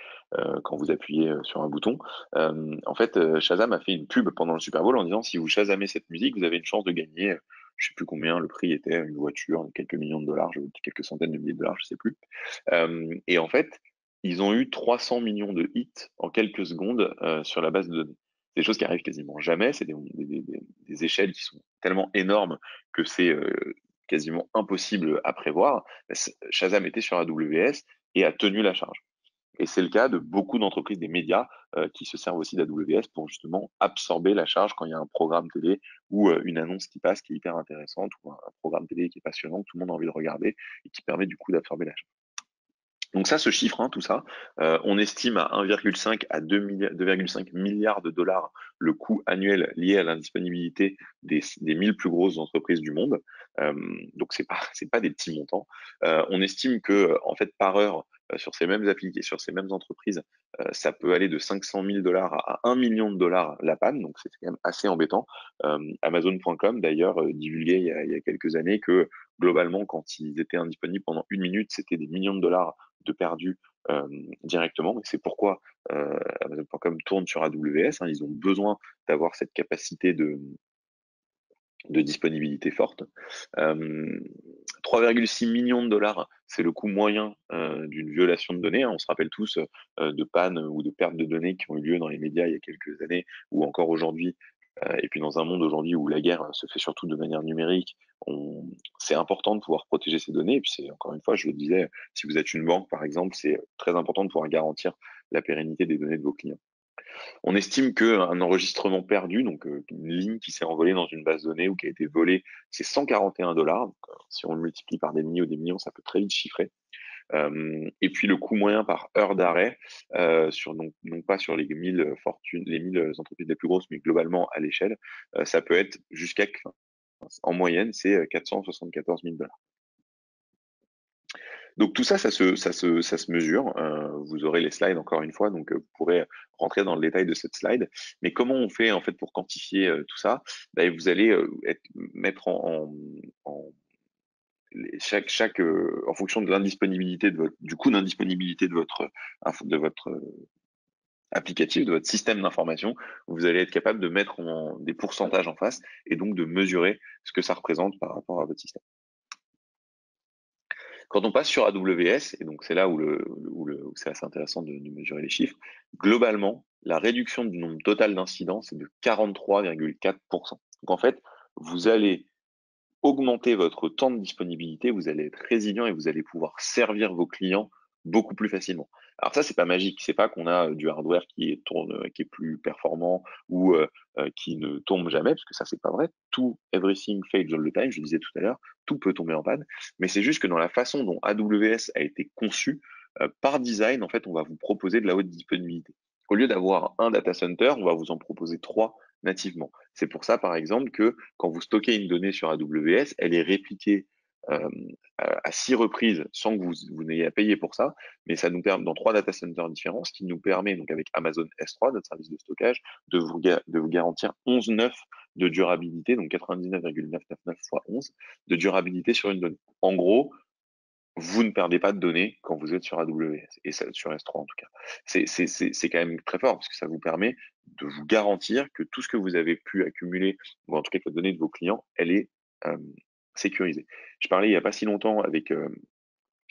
quand vous appuyez sur un bouton. En fait, Shazam a fait une pub pendant le Super Bowl en disant si vous Shazamez cette musique, vous avez une chance de gagner, je sais plus combien, le prix était une voiture, quelques millions de dollars, quelques centaines de milliers de dollars, je sais plus. Et en fait, ils ont eu 300 millions de hits en quelques secondes sur la base de données. C'est des choses qui arrivent quasiment jamais, c'est des échelles qui sont tellement énormes que c'est quasiment impossible à prévoir. Shazam était sur AWS et a tenu la charge. Et c'est le cas de beaucoup d'entreprises, des médias, qui se servent aussi d'AWS pour justement absorber la charge quand il y a un programme télé ou une annonce qui passe qui est hyper intéressante ou un programme télé qui est passionnant, que tout le monde a envie de regarder et qui permet du coup d'absorber la charge. Donc ça, ce chiffre, hein, tout ça, on estime à 1,5 à 2,5 milliards de dollars le coût annuel lié à l'indisponibilité des 1000 plus grosses entreprises du monde. Euh, donc c'est pas des petits montants. On estime que en fait par heure sur ces mêmes applications, sur ces mêmes entreprises, ça peut aller de 500 000 dollars à 1 million de dollars la panne. Donc c'est quand même assez embêtant. Amazon.com d'ailleurs divulguait il y a quelques années que globalement, quand ils étaient indisponibles pendant 1 minute, c'était des millions de dollars de perdus directement. Et c'est pourquoi Amazon.com tourne sur AWS. Hein, ils ont besoin d'avoir cette capacité de disponibilité forte. 3,6 millions de dollars, c'est le coût moyen d'une violation de données. Hein. On se rappelle tous de pannes ou de pertes de données qui ont eu lieu dans les médias il y a quelques années ou encore aujourd'hui. Et puis dans un monde aujourd'hui où la guerre se fait surtout de manière numérique, c'est important de pouvoir protéger ces données. Et puis c'est encore une fois, je le disais, si vous êtes une banque par exemple, c'est très important de pouvoir garantir la pérennité des données de vos clients. On estime qu'un enregistrement perdu, donc une ligne qui s'est envolée dans une base de données ou qui a été volée, c'est 141 dollars. Si on le multiplie par des milliers ou des millions, ça peut très vite chiffrer. Et puis le coût moyen par heure d'arrêt, sur donc non pas sur les 1000 fortunes, les 1000 entreprises les plus grosses, mais globalement à l'échelle, ça peut être jusqu'à, en moyenne, c'est 474 000 dollars. Donc tout ça, ça se mesure. Vous aurez les slides encore une fois, donc vous pourrez rentrer dans le détail de cette slide. Mais comment on fait en fait pour quantifier tout ça? Ben, vous allez mettre en fonction de l'indisponibilité du coût d'indisponibilité de votre applicatif, de votre système d'information, vous allez être capable de mettre des pourcentages en face et donc de mesurer ce que ça représente par rapport à votre système. Quand on passe sur AWS, et donc c'est là où c'est assez intéressant de mesurer les chiffres, globalement, la réduction du nombre total d'incidents, c'est de 43,4%. Donc en fait, vous allez augmenter votre temps de disponibilité, vous allez être résilient et vous allez pouvoir servir vos clients beaucoup plus facilement. Alors ça, c'est pas magique, c'est pas qu'on a du hardware qui est plus performant ou qui ne tombe jamais, parce que ça, c'est pas vrai. Tout, everything fails all the time, je le disais tout à l'heure, tout peut tomber en panne, mais c'est juste que dans la façon dont AWS a été conçu, par design, en fait, on va vous proposer de la haute disponibilité. Au lieu d'avoir un data center, on va vous en proposer 3 nativement. C'est pour ça, par exemple, que quand vous stockez une donnée sur AWS, elle est répliquée euh, à 6 reprises sans que vous n'ayez à payer pour ça, mais ça nous permet dans 3 data centers différents, ce qui nous permet, donc avec Amazon S3, notre service de stockage, de vous garantir 11,9 de durabilité, donc 99,999 fois 11 de durabilité sur une donnée. En gros, vous ne perdez pas de données quand vous êtes sur AWS, et ça, sur S3 en tout cas. C'est quand même très fort, parce que ça vous permet de vous garantir que tout ce que vous avez pu accumuler, ou en tout cas que la donnée de vos clients, elle est euh, sécurisée. Je parlais il n'y a pas si longtemps avec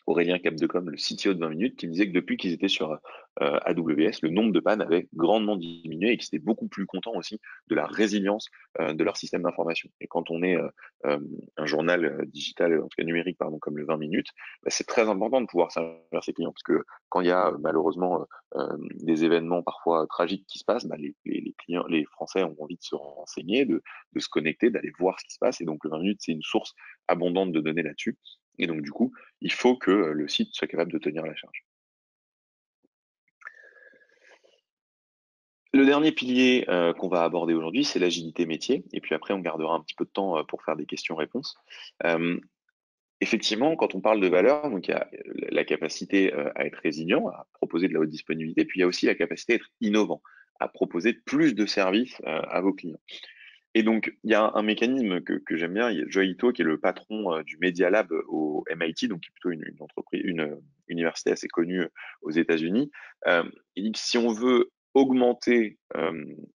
Aurélien Capdecom, le CTO de 20 minutes, qui me disait que depuis qu'ils étaient sur AWS, le nombre de pannes avait grandement diminué et qu'ils étaient beaucoup plus contents aussi de la résilience de leur système d'information. Et quand on est un journal digital, en tout cas numérique, pardon, comme le 20 minutes, bah, c'est très important de pouvoir servir ses clients, parce que quand il y a malheureusement des événements parfois tragiques qui se passent, bah, les clients, les Français ont envie de se renseigner, de se connecter, d'aller voir ce qui se passe. Et donc le 20 minutes, c'est une source abondante de données là-dessus. Et donc du coup, il faut que le site soit capable de tenir la charge. Le dernier pilier qu'on va aborder aujourd'hui, c'est l'agilité métier. Et puis après, on gardera un petit peu de temps pour faire des questions-réponses. Euh, Effectivement, quand on parle de valeur, donc il y a la capacité à être résilient, à proposer de la haute disponibilité, puis il y a aussi la capacité à être innovant, à proposer plus de services à vos clients. Et donc, il y a un mécanisme que j'aime bien. Il y a Joi Ito, qui est le patron du Media Lab au MIT, donc qui est plutôt une entreprise, une université assez connue aux États-Unis. Il dit que si on veut augmenter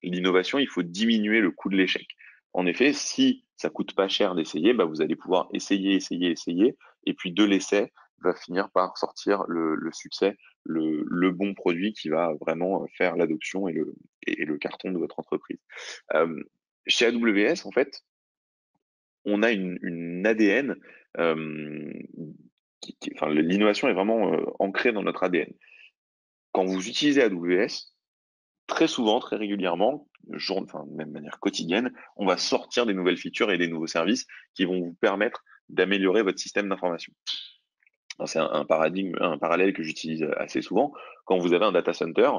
l'innovation, il faut diminuer le coût de l'échec. En effet, si ça coûte pas cher d'essayer, bah, vous allez pouvoir essayer, essayer, essayer, et puis de l'essai, va finir par sortir le succès, le bon produit qui va vraiment faire l'adoption et le carton de votre entreprise. Chez AWS, en fait, on a une ADN, enfin, l'innovation est vraiment ancrée dans notre ADN. Quand vous utilisez AWS, très souvent, très régulièrement, enfin, même de manière quotidienne, on va sortir des nouvelles features et des nouveaux services qui vont vous permettre d'améliorer votre système d'information. C'est un paradigme, un parallèle que j'utilise assez souvent. Quand vous avez un data center,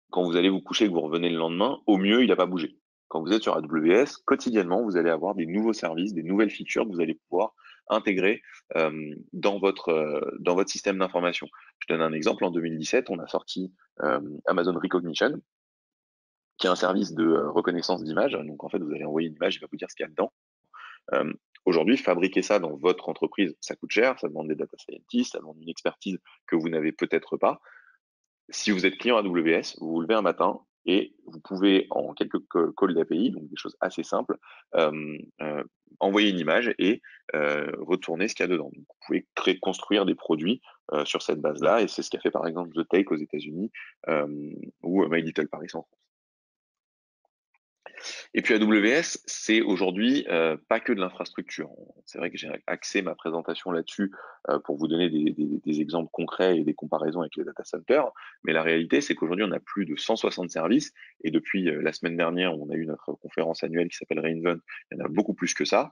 quand vous allez vous coucher et que vous revenez le lendemain, au mieux, il n'a pas bougé. Quand vous êtes sur AWS, quotidiennement, vous allez avoir des nouveaux services, des nouvelles features que vous allez pouvoir intégrer dans votre système d'information. Je donne un exemple. En 2017, on a sorti Amazon Recognition, qui est un service de reconnaissance d'image. Donc, en fait, vous allez envoyer une image, il va vous dire ce qu'il y a dedans. Euh, Aujourd'hui, fabriquer ça dans votre entreprise, ça coûte cher, ça demande des data scientists, ça demande une expertise que vous n'avez peut-être pas. Si vous êtes client AWS, vous vous levez un matin et vous pouvez, en quelques calls d'API, donc des choses assez simples, euh, euh, envoyer une image et retourner ce qu'il y a dedans. Donc, vous pouvez construire des produits sur cette base-là, et c'est ce qu'a fait par exemple The Take aux États-Unis ou My Little Paris en France. Et puis AWS, c'est aujourd'hui pas que de l'infrastructure. C'est vrai que j'ai axé ma présentation là-dessus pour vous donner des exemples concrets et des comparaisons avec les data centers. Mais la réalité, c'est qu'aujourd'hui, on a plus de 160 services. Et depuis la semaine dernière, on a eu notre conférence annuelle qui s'appelle Reinvent. Il y en a beaucoup plus que ça,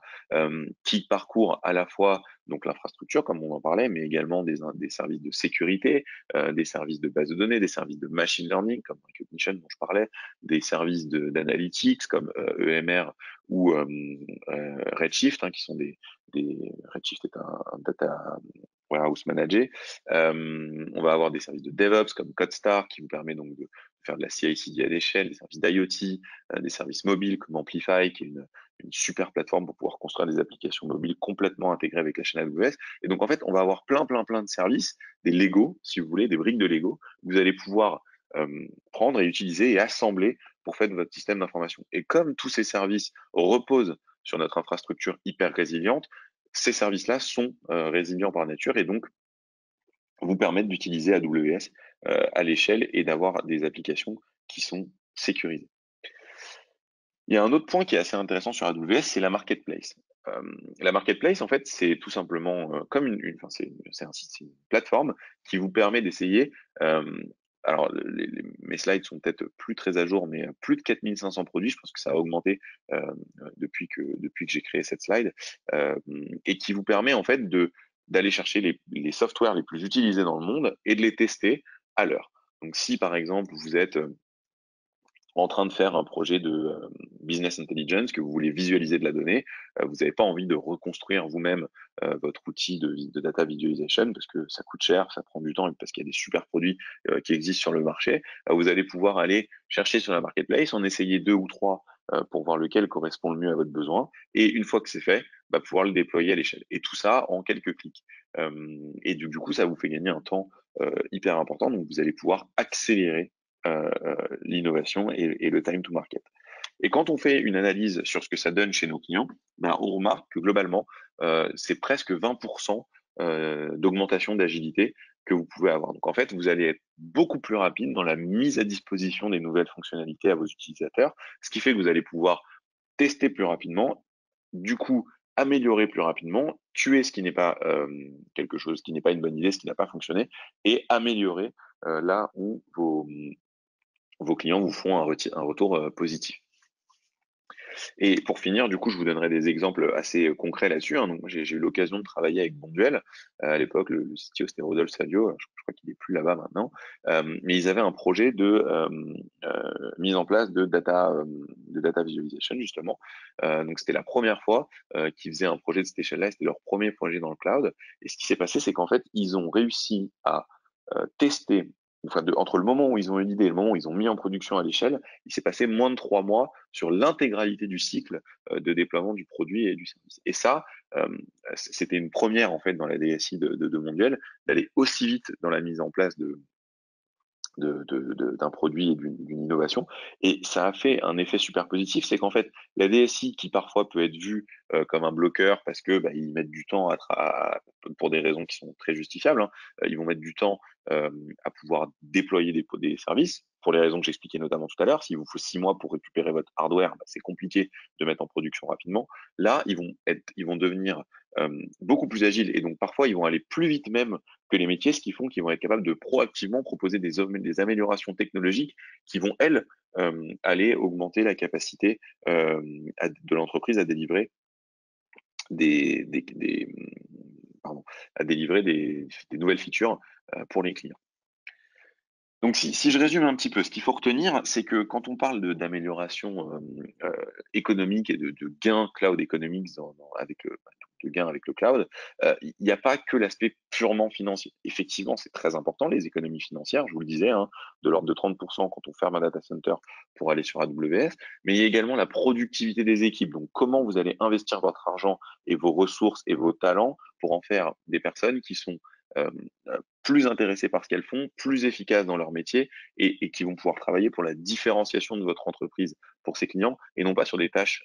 qui parcourent à la fois donc l'infrastructure, comme on en parlait, mais également des services de sécurité, des services de base de données, des services de machine learning, comme Recognition dont je parlais, des services d'analytics comme EMR ou Redshift, hein, qui sont Redshift est un data warehouse manager. On va avoir des services de DevOps comme CodeStar qui vous permet donc de faire de la CI/CD à l'échelle, des services d'IoT, des services mobiles comme Amplify, qui est une super plateforme pour pouvoir construire des applications mobiles complètement intégrées avec la chaîne AWS. Et donc, en fait, on va avoir plein de services, des Lego, si vous voulez, des briques de Lego. Vous allez pouvoir prendre et utiliser et assembler pour faire votre système d'information. Et comme tous ces services reposent sur notre infrastructure hyper résiliente, ces services-là sont résilients par nature et donc vous permettent d'utiliser AWS à l'échelle et d'avoir des applications qui sont sécurisées. Il y a un autre point qui est assez intéressant sur AWS, c'est la marketplace. La marketplace, en fait, c'est tout simplement comme enfin, c'est une plateforme qui vous permet d'essayer. Alors, mes slides sont peut-être plus très à jour, mais plus de 4500 produits. Je pense que ça a augmenté depuis que j'ai créé cette slide, et qui vous permet en fait d'aller chercher les softwares les plus utilisés dans le monde et de les tester à l'heure. Donc, si par exemple vous êtes en train de faire un projet de business intelligence, que vous voulez visualiser de la donnée, vous n'avez pas envie de reconstruire vous-même votre outil de data visualization parce que ça coûte cher, ça prend du temps et parce qu'il y a des super produits qui existent sur le marché, vous allez pouvoir aller chercher sur la marketplace, en essayer deux ou trois pour voir lequel correspond le mieux à votre besoin. Et une fois que c'est fait, pouvoir le déployer à l'échelle. Et tout ça en quelques clics. Et du coup, ça vous fait gagner un temps hyper important. Donc, vous allez pouvoir accélérer l'innovation et le time to market. Et quand on fait une analyse sur ce que ça donne chez nos clients, on remarque que globalement, c'est presque 20% d'augmentation d'agilité que vous pouvez avoir. Donc en fait, vous allez être beaucoup plus rapide dans la mise à disposition des nouvelles fonctionnalités à vos utilisateurs, ce qui fait que vous allez pouvoir tester plus rapidement, du coup améliorer plus rapidement, tuer ce qui n'est pas quelque chose, qui n'est pas une bonne idée, ce qui n'a pas fonctionné, et améliorer là où vos clients vous font un retour positif. Et pour finir, du coup, je vous donnerai des exemples assez concrets là-dessus, hein. Donc, j'ai eu l'occasion de travailler avec Bonduel. À l'époque, le CTO, c'était Rodolphe Sadio. Je crois qu'il est plus là-bas maintenant. Mais ils avaient un projet de mise en place de data visualization, justement. Donc, c'était la première fois qu'ils faisaient un projet de cette échelle-là. C'était leur premier projet dans le cloud. Et ce qui s'est passé, c'est qu'en fait, ils ont réussi à tester, enfin, entre le moment où ils ont eu l'idée et le moment où ils ont mis en production à l'échelle, il s'est passé moins de 3 mois sur l'intégralité du cycle de déploiement du produit et du service. Et ça, c'était une première en fait dans la DSI de Mondial, d'aller aussi vite dans la mise en place d'un produit et d'une innovation. Et ça a fait un effet super positif, c'est qu'en fait, la DSI, qui parfois peut être vue comme un bloqueur parce que bah, ils mettent du temps pour des raisons qui sont très justifiables, hein, ils vont mettre du temps euh, à pouvoir déployer des services, pour les raisons que j'expliquais notamment tout à l'heure. S'il vous faut 6 mois pour récupérer votre hardware, bah, c'est compliqué de mettre en production rapidement. Là, ils vont devenir beaucoup plus agiles et donc parfois ils vont aller plus vite même que les métiers, ce qui font qu'ils vont être capables de proactivement proposer des améliorations technologiques qui vont, elles, aller augmenter la capacité de l'entreprise à délivrer des pardon, à délivrer des nouvelles features pour les clients. Donc, si je résume un petit peu, ce qu'il faut retenir, c'est que quand on parle d'amélioration économique et de gains cloud économiques de gains avec le cloud, il n'y a pas que l'aspect purement financier. Effectivement, c'est très important, les économies financières, je vous le disais, hein, de l'ordre de 30% quand on ferme un data center pour aller sur AWS, mais il y a également la productivité des équipes. Donc, comment vous allez investir votre argent et vos ressources et vos talents pour en faire des personnes qui sont euh, plus intéressées par ce qu'elles font, plus efficaces dans leur métier et qui vont pouvoir travailler pour la différenciation de votre entreprise pour ses clients et non pas sur des tâches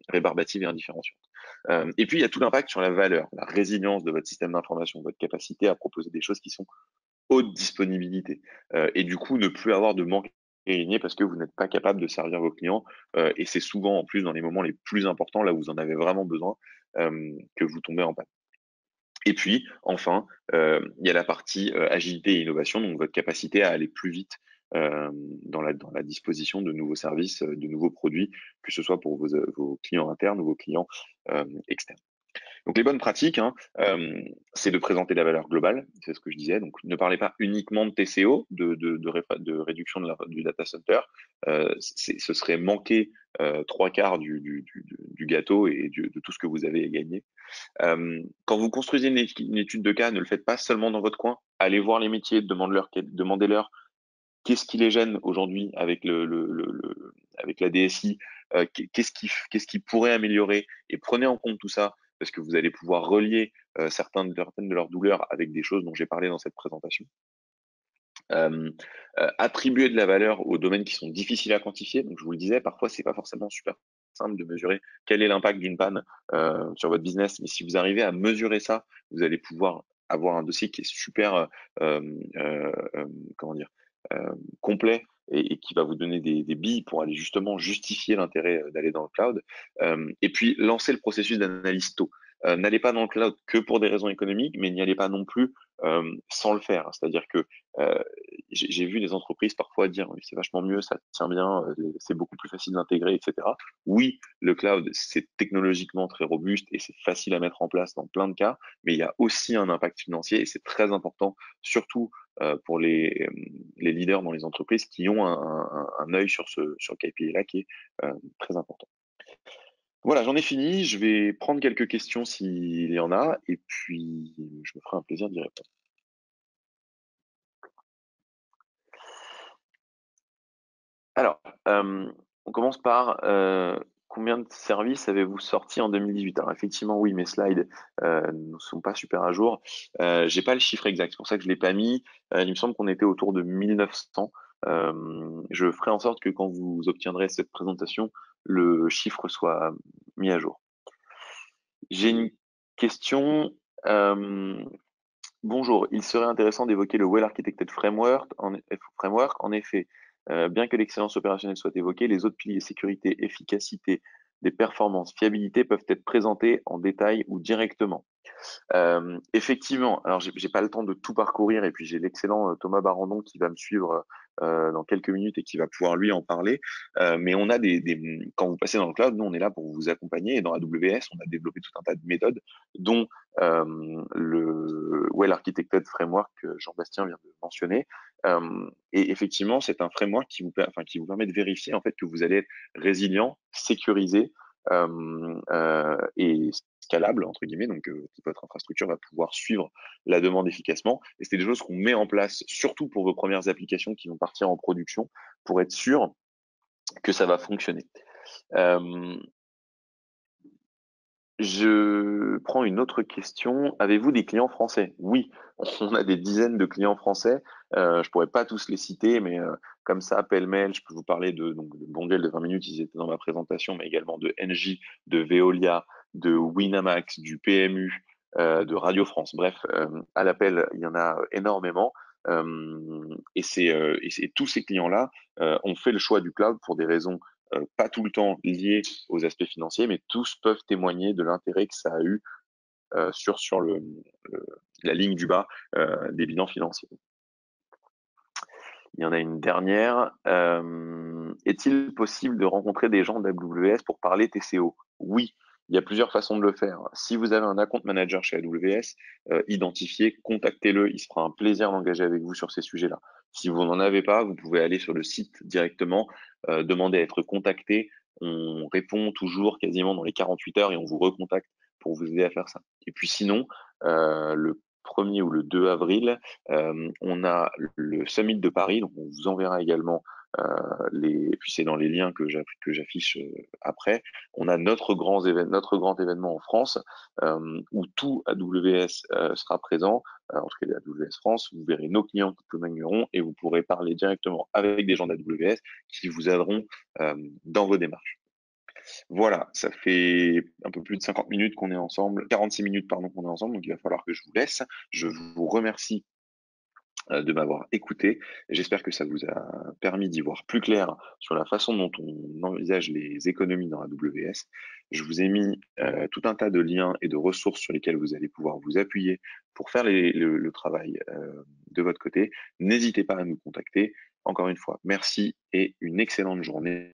rébarbatives et indifférenciantes. Et puis, il y a tout l'impact sur la valeur, la résilience de votre système d'information, votre capacité à proposer des choses qui sont haute disponibilité et du coup, ne plus avoir de manque à gagner parce que vous n'êtes pas capable de servir vos clients et c'est souvent en plus dans les moments les plus importants, là où vous en avez vraiment besoin, que vous tombez en panne. Et puis, enfin, il y a la partie agilité et innovation, donc votre capacité à aller plus vite dans la disposition de nouveaux services, de nouveaux produits, que ce soit pour vos clients internes ou vos clients externes. Donc les bonnes pratiques, hein, c'est de présenter la valeur globale, c'est ce que je disais. Donc ne parlez pas uniquement de TCO, de réduction du data center. Ce serait manquer trois quarts du gâteau et de tout ce que vous avez gagné. Quand vous construisez une étude de cas, ne le faites pas seulement dans votre coin. Allez voir les métiers, demandez-leur qu'est-ce qui les gêne aujourd'hui avec avec la DSI, qu'est-ce qui pourrait améliorer et prenez en compte tout ça parce que vous allez pouvoir relier certaines de leurs douleurs avec des choses dont j'ai parlé dans cette présentation. Euh, Attribuer de la valeur aux domaines qui sont difficiles à quantifier. Donc, je vous le disais, parfois, c'est pas forcément super simple de mesurer quel est l'impact d'une panne sur votre business. Mais si vous arrivez à mesurer ça, vous allez pouvoir avoir un dossier qui est super, comment dire, complet et qui va vous donner des billes pour aller justement justifier l'intérêt d'aller dans le cloud. Et puis, lancer le processus d'analyse tôt. N'allez pas dans le cloud que pour des raisons économiques, mais n'y allez pas non plus sans le faire. C'est-à-dire que j'ai vu des entreprises parfois dire c'est vachement mieux, ça tient bien, c'est beaucoup plus facile d'intégrer, etc. Oui, le cloud, c'est technologiquement très robuste et c'est facile à mettre en place dans plein de cas, mais il y a aussi un impact financier et c'est très important, surtout pour les leaders dans les entreprises qui ont un œil sur KPI-là qui est très important. Voilà, j'en ai fini. Je vais prendre quelques questions s'il y en a, et puis je me ferai un plaisir d'y répondre. Alors, on commence par combien de services avez-vous sorti en 2018? Alors effectivement, oui, mes slides ne sont pas super à jour. J'ai pas le chiffre exact, c'est pour ça que je l'ai pas mis. Il me semble qu'on était autour de 1900. Je ferai en sorte que quand vous obtiendrez cette présentation, le chiffre soit mis à jour. J'ai une question. euh, Bonjour, il serait intéressant d'évoquer le Well Architected Framework. En effet, bien que l'excellence opérationnelle soit évoquée, les autres piliers sécurité, efficacité, des performances, fiabilité peuvent être présentés en détail ou directement. Effectivement, alors j'ai pas le temps de tout parcourir et puis j'ai l'excellent Thomas Barandon qui va me suivre dans quelques minutes et qui va pouvoir lui en parler. Mais on a quand vous passez dans le cloud, nous on est là pour vous accompagner et dans AWS on a développé tout un tas de méthodes dont le Well Architected Framework que Jean-Bastien vient de mentionner. Et effectivement, c'est un framework qui vous permet de vérifier en fait que vous allez être résilient, sécurisé et scalable entre guillemets, donc votre infrastructure va pouvoir suivre la demande efficacement. Et c'est des choses qu'on met en place surtout pour vos premières applications qui vont partir en production pour être sûr que ça va fonctionner. Euh, Je prends une autre question. Avez-vous des clients français? Oui, on a des dizaines de clients français. Je pourrais pas tous les citer, mais comme ça, pêle-mêle, je peux vous parler de Bonduelle de 20 minutes, ils étaient dans ma présentation, mais également de NJ, de Veolia, de Winamax, du PMU, de Radio France. Bref, à l'appel, il y en a énormément. Et tous ces clients-là ont fait le choix du cloud pour des raisons pas tout le temps liées aux aspects financiers, mais tous peuvent témoigner de l'intérêt que ça a eu sur le- la ligne du bas des bilans financiers. Il y en a une dernière. Est-il possible de rencontrer des gens d'AWS pour parler TCO? Oui, il y a plusieurs façons de le faire. Si vous avez un account manager chez AWS, identifiez, contactez-le. Il se fera un plaisir d'engager avec vous sur ces sujets-là. Si vous n'en avez pas, vous pouvez aller sur le site directement, demander à être contacté. On répond toujours quasiment dans les 48 heures et on vous recontacte pour vous aider à faire ça. Et puis sinon, le 1er ou le 2 avril, on a le Summit de Paris, donc on vous enverra également et puis c'est dans les liens que j'affiche après. On a notre grand événement en France où tout AWS sera présent, en tout cas les AWS France. Vous verrez nos clients qui témoigneront et vous pourrez parler directement avec des gens d'AWS qui vous aideront dans vos démarches. Voilà, ça fait un peu plus de 50 minutes qu'on est ensemble, 46 minutes pardon qu'on est ensemble, donc il va falloir que je vous laisse. Je vous remercie de m'avoir écouté. J'espère que ça vous a permis d'y voir plus clair sur la façon dont on envisage les économies dans AWS. Je vous ai mis tout un tas de liens et de ressources sur lesquelles vous allez pouvoir vous appuyer pour faire le travail de votre côté. N'hésitez pas à nous contacter. Encore une fois, merci et une excellente journée.